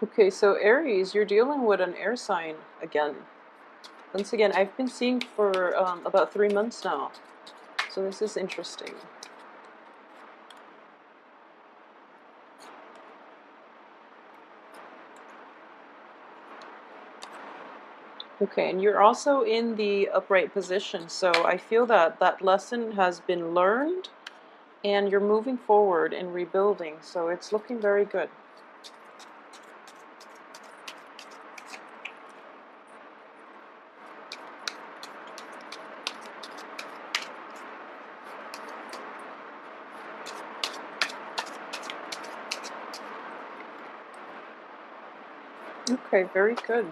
Okay, so Aries, you're dealing with an air sign again. Once again, I've been seeing for about 3 months now. So this is interesting. Okay, and you're also in the upright position. So I feel that that lesson has been learned and you're moving forward and rebuilding. So it's looking very good. Okay, very good.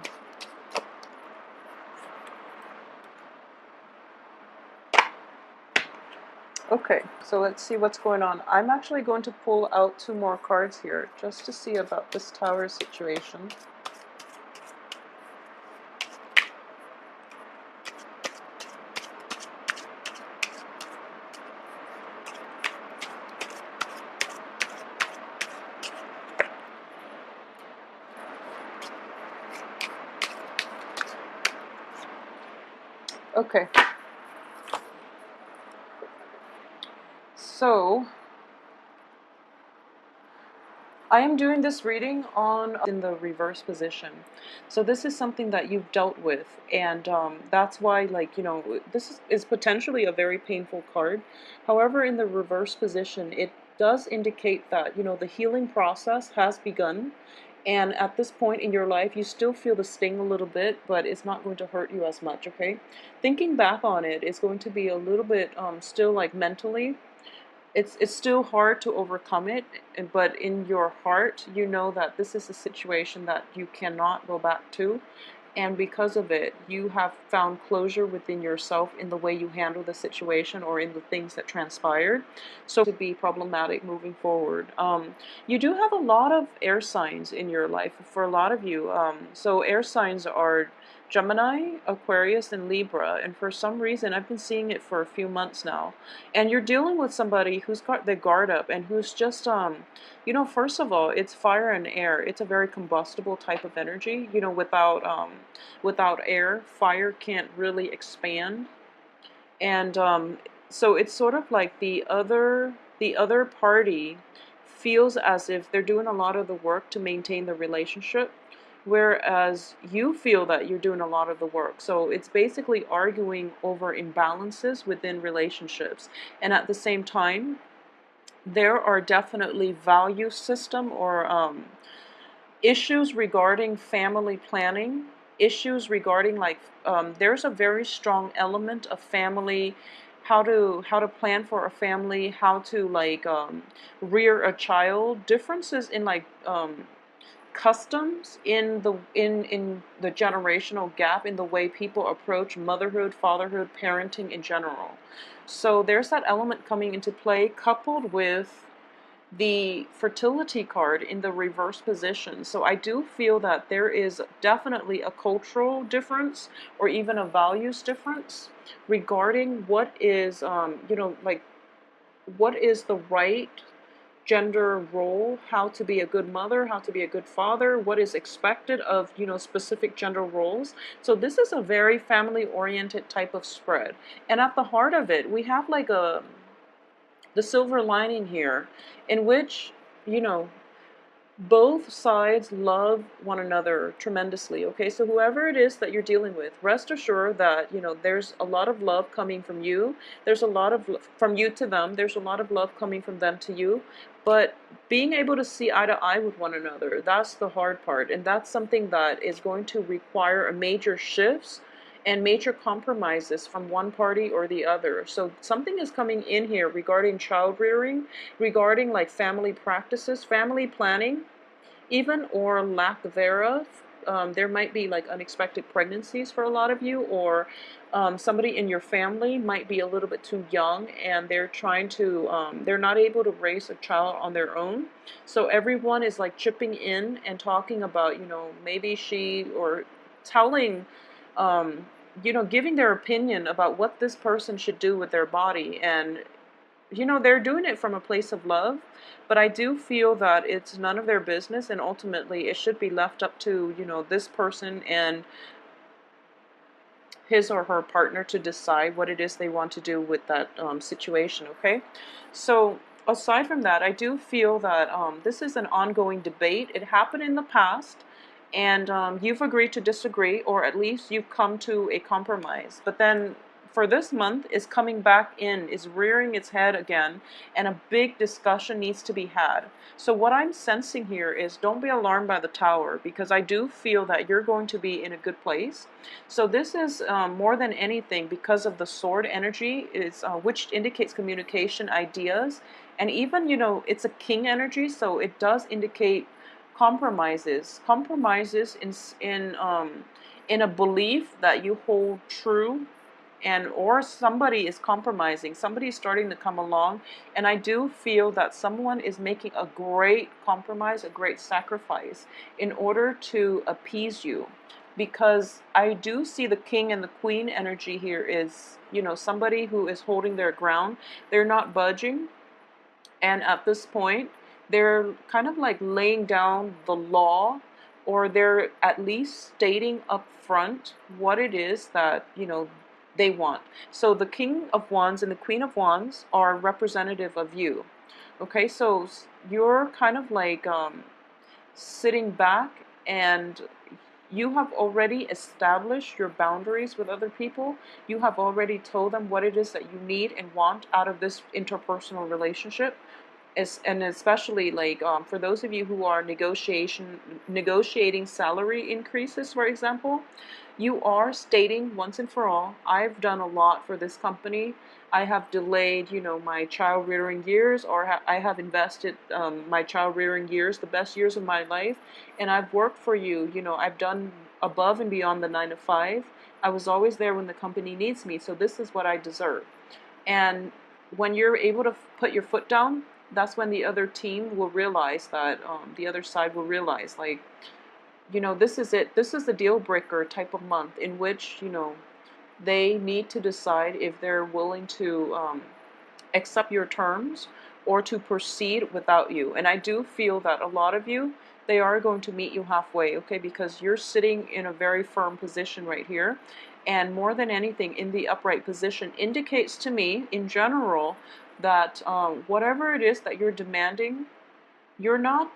Okay, so let's see what's going on. I'm actually going to pull out 2 more cards here just to see about this tower situation. Okay, so I am doing this reading on in the reverse position. So this is something that you've dealt with, and that's why, like, this is potentially a very painful card. However, in the reverse position, it does indicate that, the healing process has begun. And at this point in your life, you still feel the sting a little bit, but it's not going to hurt you as much, okay? Thinking back on it is going to be a little bit still like mentally it's still hard to overcome it, but in your heart you know that this is a situation that you cannot go back to, and because of it you have found closure within yourself in the way you handle the situation or in the things that transpired, so to be problematic moving forward. You do have a lot of air signs in your life for a lot of you. So air signs are Gemini, Aquarius, and Libra, and for some reason I've been seeing it for a few months now. And you're dealing with somebody who's got their guard up and who's just first of all, it's fire and air. It's a very combustible type of energy. Without air, fire can't really expand. And so it's sort of like the other party feels as if they're doing a lot of the work to maintain the relationship, whereas you feel that you're doing a lot of the work. So it's basically arguing over imbalances within relationships. And at the same time, there are definitely value system or issues regarding family planning, issues regarding like there's a very strong element of family, how to plan for a family, how to like rear a child, differences in like customs in the generational gap in the way people approach motherhood, fatherhood, parenting in general. So there's that element coming into play, coupled with the fertility card in the reverse position. So I do feel that there is definitely a cultural difference or even a values difference regarding what is, like what is the right gender role, how to be a good mother, how to be a good father, what is expected of, specific gender roles. So this is a very family oriented type of spread. And at the heart of it, we have like the silver lining here, in which, you know, both sides love one another tremendously. Okay, so whoever it is that you're dealing with, rest assured that there's a lot of love coming from you. There's a lot of from you to them. There's a lot of love coming from them to you. But being able to see eye to eye with one another, that's the hard part, and that's something that is going to require a major shifts and major compromises from one party or the other. So something is coming in here regarding child rearing, regarding like family practices, family planning, even, or lack thereof. There might be like unexpected pregnancies for a lot of you, or somebody in your family might be a little bit too young and they're trying to, they're not able to raise a child on their own. So everyone is like chipping in and talking about, maybe she, or telling, giving their opinion about what this person should do with their body. And you know, they're doing it from a place of love, but I do feel that it's none of their business, and ultimately it should be left up to, you know, this person and his or her partner to decide what it is they want to do with that situation, okay? So aside from that, I do feel that this is an ongoing debate. It happened in the past, and you've agreed to disagree, or at least you've come to a compromise. But then for this month is coming back in, is rearing its head again, and a big discussion needs to be had. So what I'm sensing here is, don't be alarmed by the tower, because I do feel that you're going to be in a good place. So this is more than anything because of the sword energy, is which indicates communication, ideas, and even, you know, it's a king energy, so it does indicate compromises in a belief that you hold true, and or somebody is compromising, somebody is starting to come along, and I do feel that someone is making a great compromise, a great sacrifice in order to appease you, because I do see the king and the queen energy here is, you know, somebody who is holding their ground, they're not budging, and at this point they're kind of like laying down the law, or they're at least stating up front what it is that, you know, they want. So the king of wands and the queen of wands are representative of you, okay? So you're kind of like sitting back, and you have already established your boundaries with other people. You have already told them what it is that you need and want out of this interpersonal relationship. And especially like for those of you who are negotiating salary increases, for example, you are stating once and for all, I've done a lot for this company. I have delayed, you know, my child rearing years, or I have invested my child rearing years, the best years of my life, and I've worked for you. You know, I've done above and beyond the 9 to 5. I was always there when the company needs me, so this is what I deserve. And when you're able to put your foot down, that's when the other team will realize that, the other side will realize, like, you know, this is it. This is the deal breaker type of month in which, you know, they need to decide if they're willing to accept your terms or to proceed without you. And I do feel that a lot of you, they are going to meet you halfway, okay? Because you're sitting in a very firm position right here. And more than anything, in the upright position indicates to me, in general, that whatever it is that you're demanding, you're not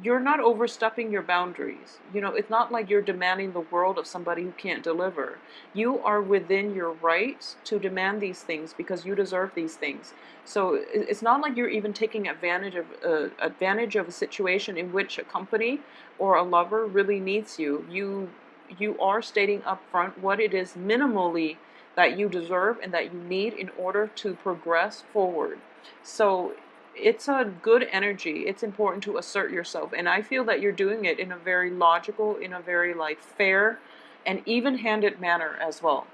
you're not overstepping your boundaries. You know, it's not like you're demanding the world of somebody who can't deliver. You are within your rights to demand these things because you deserve these things. So it's not like you're even taking advantage of a situation in which a company or a lover really needs you. You are stating up front what it is minimally that you deserve and that you need in order to progress forward. So it's a good energy. It's important to assert yourself, and I feel that you're doing it in a very logical, in a very like fair and even-handed manner as well.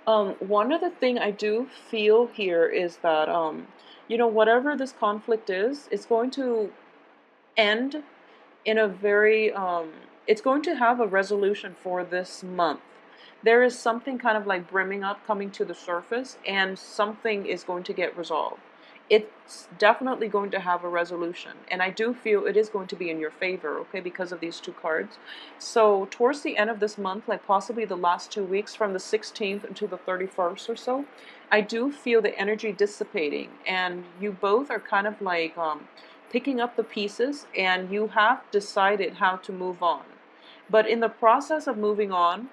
One other thing I do feel here is that you know, whatever this conflict is, it's going to end in a very it's going to have a resolution for this month. There is something kind of like brimming up, coming to the surface, and something is going to get resolved. It's definitely going to have a resolution, and I do feel it is going to be in your favor, okay, because of these two cards. So towards the end of this month, like possibly the last 2 weeks, from the 16th until the 31st or so, I do feel the energy dissipating, and you both are kind of like picking up the pieces, and you have decided how to move on. But in the process of moving on,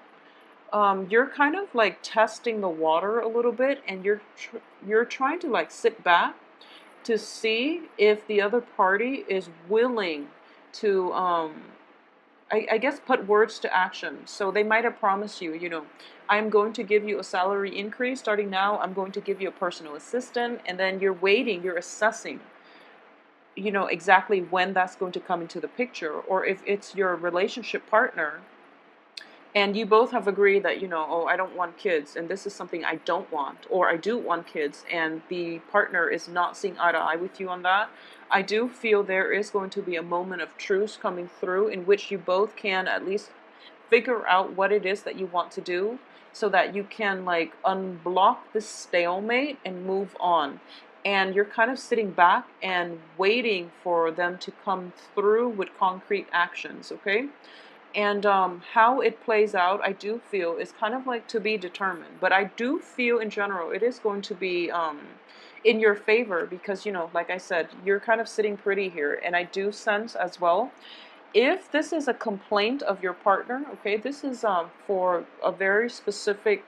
you're kind of like testing the water a little bit, and you're trying to like sit back to see if the other party is willing to I guess put words to action. So they might have promised you, you know, I'm going to give you a salary increase starting now, I'm going to give you a personal assistant, and then you're waiting, you're assessing, you know, exactly when that's going to come into the picture. Or if it's your relationship partner and you both have agreed that, you know, oh, I don't want kids, and this is something I don't want, or I do want kids, and the partner is not seeing eye to eye with you on that, I do feel there is going to be a moment of truce coming through in which you both can at least figure out what it is that you want to do. so that you can like unblock this stalemate and move on. And you're kind of sitting back and waiting for them to come through with concrete actions, okay? And how it plays out, I do feel, is kind of like to be determined. But I do feel in general it is going to be in your favor because, you know, like I said, you're kind of sitting pretty here. And I do sense as well, if this is a complaint of your partner, okay, this is for a very specific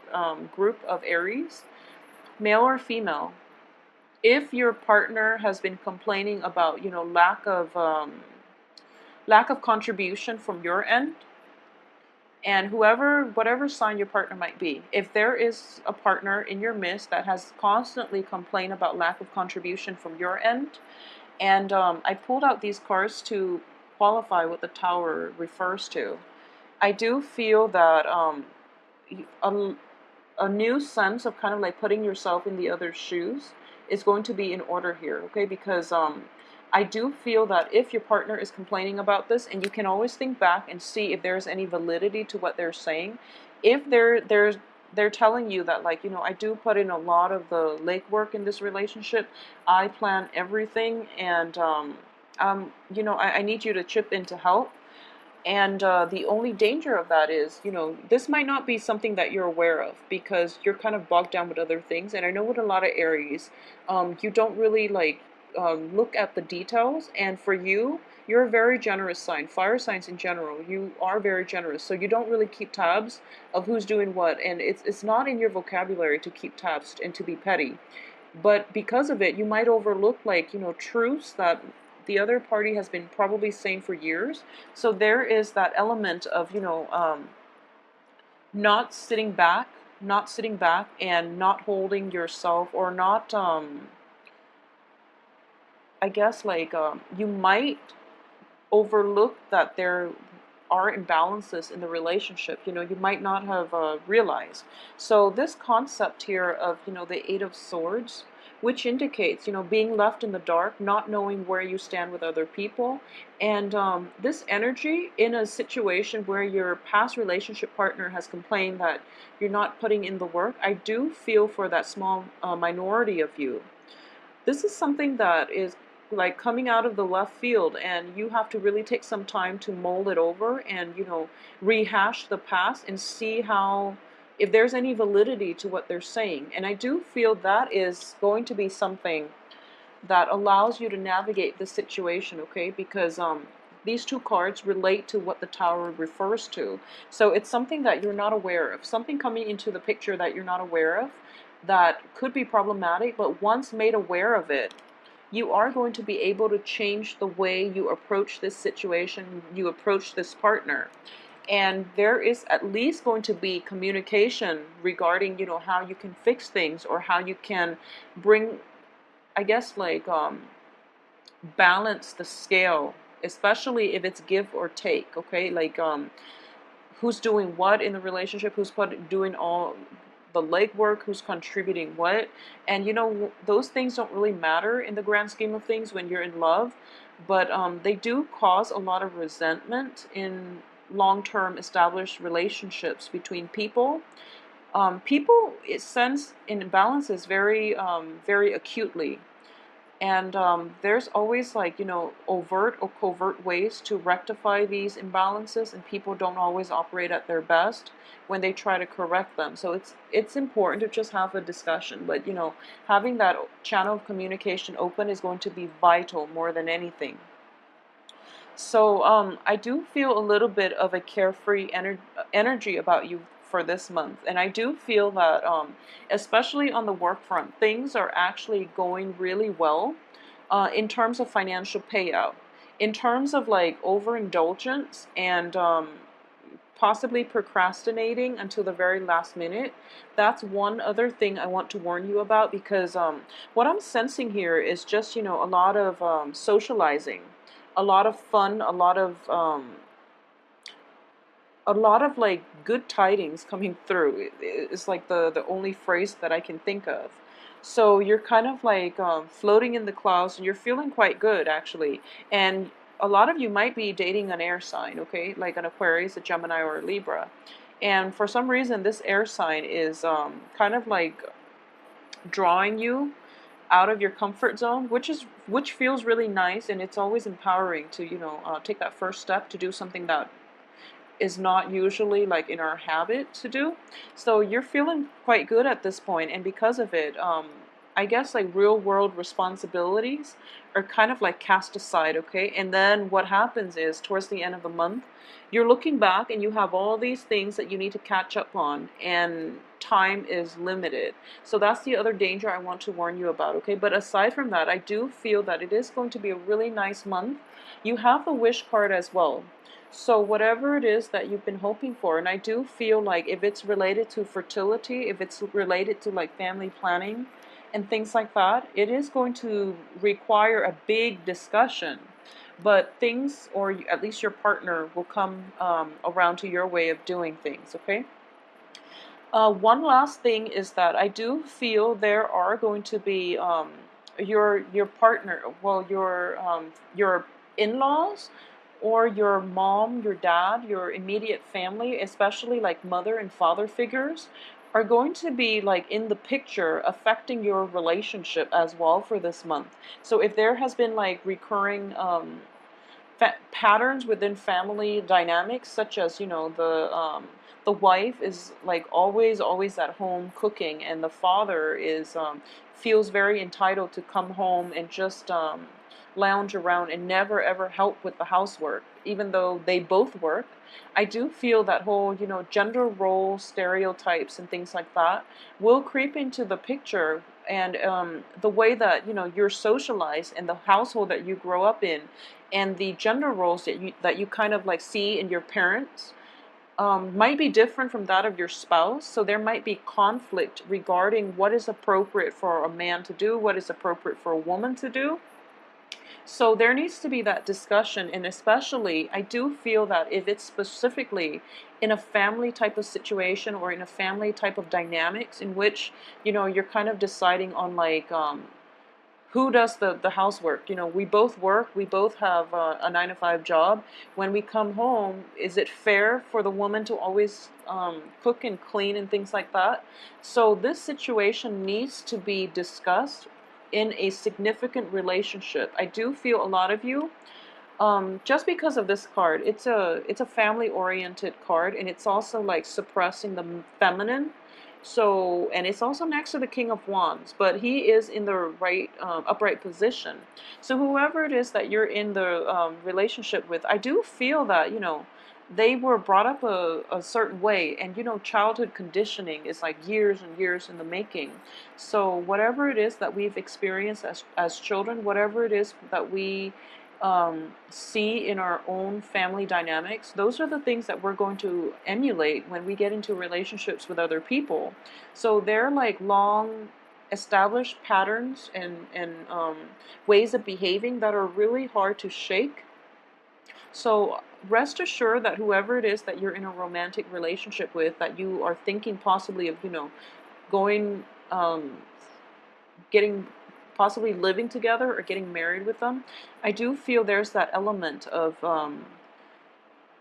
group of Aries, male or female. If your partner has been complaining about, you know, lack of contribution from your end, and whatever sign your partner might be, if there is a partner in your midst that has constantly complained about lack of contribution from your end, and I pulled out these cards to qualify what the Tower refers to. I do feel that a, a new sense of kind of like putting yourself in the other's shoes is going to be in order here, okay? Because I do feel that if your partner is complaining about this, and you can always think back and see if there's any validity to what they're saying. If they're telling you that, like, you know, I do put in a lot of the legwork in this relationship, I plan everything, and you know, I need you to chip in to help. And the only danger of that is, you know, this might not be something that you're aware of because you're kind of bogged down with other things. And I know with a lot of Aries, you don't really like look at the details. And for you, you're a very generous sign. Fire signs in general, you are very generous. So you don't really keep tabs of who's doing what. And it's not in your vocabulary to keep tabs and to be petty. But because of it, you might overlook, like, you know, truths that the other party has been probably saying for years. So there is that element of, you know, not sitting back, and not holding yourself, or not, I guess, like, you might overlook that there are imbalances in the relationship, you know, you might not have realized. So this concept here of, you know, the Eight of Swords, which indicates, you know, being left in the dark, not knowing where you stand with other people, and this energy in a situation where your past relationship partner has complained that you're not putting in the work, I do feel for that small minority of you. This is something that is like coming out of the left field, and you have to really take some time to mold it over and, you know, rehash the past and see how, if there's any validity to what they're saying. And I do feel that is going to be something that allows you to navigate the situation, okay? Because these two cards relate to what the Tower refers to. So it's something that you're not aware of, something coming into the picture that you're not aware of that could be problematic, but once made aware of it, you are going to be able to change the way you approach this situation, you approach this partner. And there is at least going to be communication regarding, you know, how you can fix things, or how you can bring, I guess, like, balance the scale, especially if it's give or take, okay? Like, who's doing what in the relationship, who's doing all the legwork, who's contributing what. And, you know, those things don't really matter in the grand scheme of things when you're in love, but they do cause a lot of resentment in long-term established relationships between people. People, it sense imbalances very, very acutely. And there's always, like, you know, overt or covert ways to rectify these imbalances, and people don't always operate at their best when they try to correct them. So it's important to just have a discussion, but, you know, having that channel of communication open is going to be vital more than anything. So I do feel a little bit of a carefree energy about you for this month. And I do feel that, especially on the work front, things are actually going really well in terms of financial payout. In terms of, like, overindulgence and possibly procrastinating until the very last minute, that's one other thing I want to warn you about, because what I'm sensing here is just, you know, a lot of socializing, a lot of fun, a lot of like good tidings coming through. It's like the only phrase that I can think of. So you're kind of like floating in the clouds, and you're feeling quite good, actually. And a lot of you might be dating an air sign, okay, like an Aquarius, a Gemini, or a Libra. And for some reason, this air sign is kind of like drawing you out of your comfort zone, which feels really nice, and it's always empowering to take that first step to do something that is not usually like in our habit to do. So you're feeling quite good at this point, and because of it, I guess like real world responsibilities are kind of like cast aside, okay? And then what happens is towards the end of the month, you're looking back and you have all these things that you need to catch up on, and time is limited. So that's the other danger I want to warn you about, okay? But aside from that, I do feel that it is going to be a really nice month. You have the wish card as well. So whatever it is that you've been hoping for, and I do feel like if it's related to fertility, if it's related to like family planning and things like that, it is going to require a big discussion. But things, or at least your partner, will come around to your way of doing things, okay? One last thing is that I do feel there are going to be your partner, well, your in-laws, or your mom, your dad, your immediate family, especially like mother and father figures, are going to be like in the picture affecting your relationship as well for this month. So if there has been like recurring patterns within family dynamics, such as the wife is like always at home cooking, and the father is feels very entitled to come home and just lounge around and never ever help with the housework, even though they both work. I do feel that whole gender role stereotypes and things like that will creep into the picture, and the way that you're socialized and the household that you grow up in, and the gender roles that you kind of like see in your parents might be different from that of your spouse. So there might be conflict regarding what is appropriate for a man to do, what is appropriate for a woman to do. So there needs to be that discussion, and especially I do feel that if it's specifically in a family type of situation or in a family type of dynamics in which you're kind of deciding on like who does the housework. We both work, we both have a 9 to 5 job. When we come home, is it fair for the woman to always cook and clean and things like that? So this situation needs to be discussed in a significant relationship. I do feel a lot of you, just because of this card, it's a family oriented card, and it's also like suppressing the feminine. So, and it's also next to the King of Wands, but he is in the right upright position. So whoever it is that you're in the relationship with, I do feel that they were brought up a certain way, and childhood conditioning is like years and years in the making. So whatever it is that we've experienced as children, whatever it is that we see in our own family dynamics, those are the things that we're going to emulate when we get into relationships with other people. So they're like long established patterns and ways of behaving that are really hard to shake. So rest assured that whoever it is that you're in a romantic relationship with, that you are thinking possibly of going getting possibly living together or getting married with them, I do feel there's that element of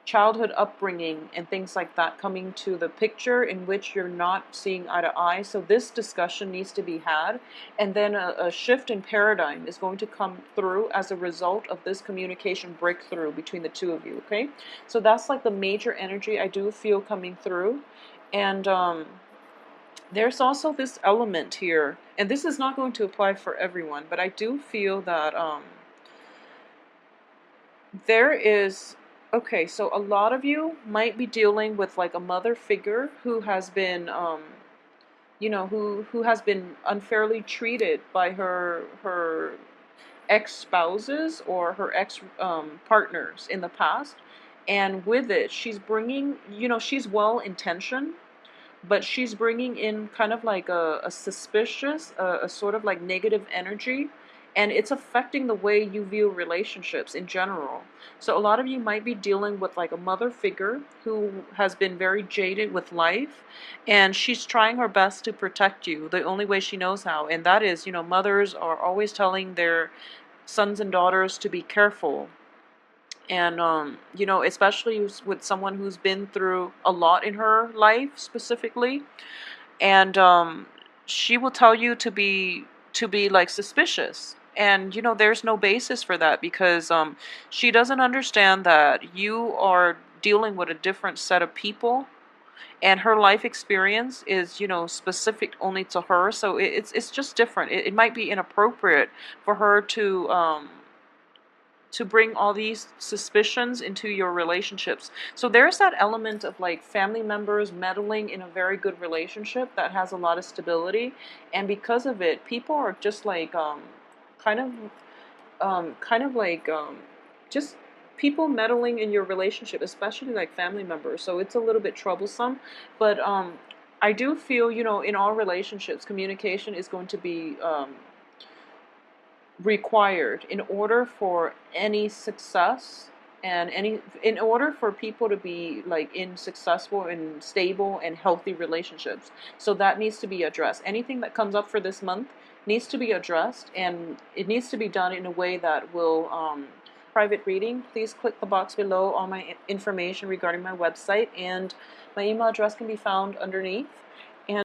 childhood upbringing and things like that coming to the picture in which you're not seeing eye to eye. So this discussion needs to be had, and then a shift in paradigm is going to come through as a result of this communication breakthrough between the two of you, okay? So that's like the major energy I do feel coming through. And there's also this element here, and this is not going to apply for everyone, but I do feel that there is, okay, so a lot of you might be dealing with like a mother figure who has been, who has been unfairly treated by her ex-spouses or her ex partners in the past. And with it, she's bringing, she's well-intentioned, but she's bringing in kind of like a suspicious, a sort of like negative energy, and it's affecting the way you view relationships in general. So a lot of you might be dealing with like a mother figure who has been very jaded with life, and she's trying her best to protect you the only way she knows how, and that is, mothers are always telling their sons and daughters to be careful. And you know, especially with someone who's been through a lot in her life specifically. And she will tell you to be like suspicious, and you know, there's no basis for that, because she doesn't understand that you are dealing with a different set of people, and her life experience is, you know, specific only to her. So it's just different. It might be inappropriate for her to bring all these suspicions into your relationships. So there's that element of like family members meddling in a very good relationship that has a lot of stability, and because of it, people are just like kind of kind of like just people meddling in your relationship, especially like family members. So it's a little bit troublesome, but I do feel, you know, in all relationships, communication is going to be required in order for any success, and any in order for people to be like in successful and stable and healthy relationships. So that needs to be addressed. Anything that comes up for this month needs to be addressed, and it needs to be done in a way that will private reading, please click the box below. All my information regarding my website and my email address can be found underneath.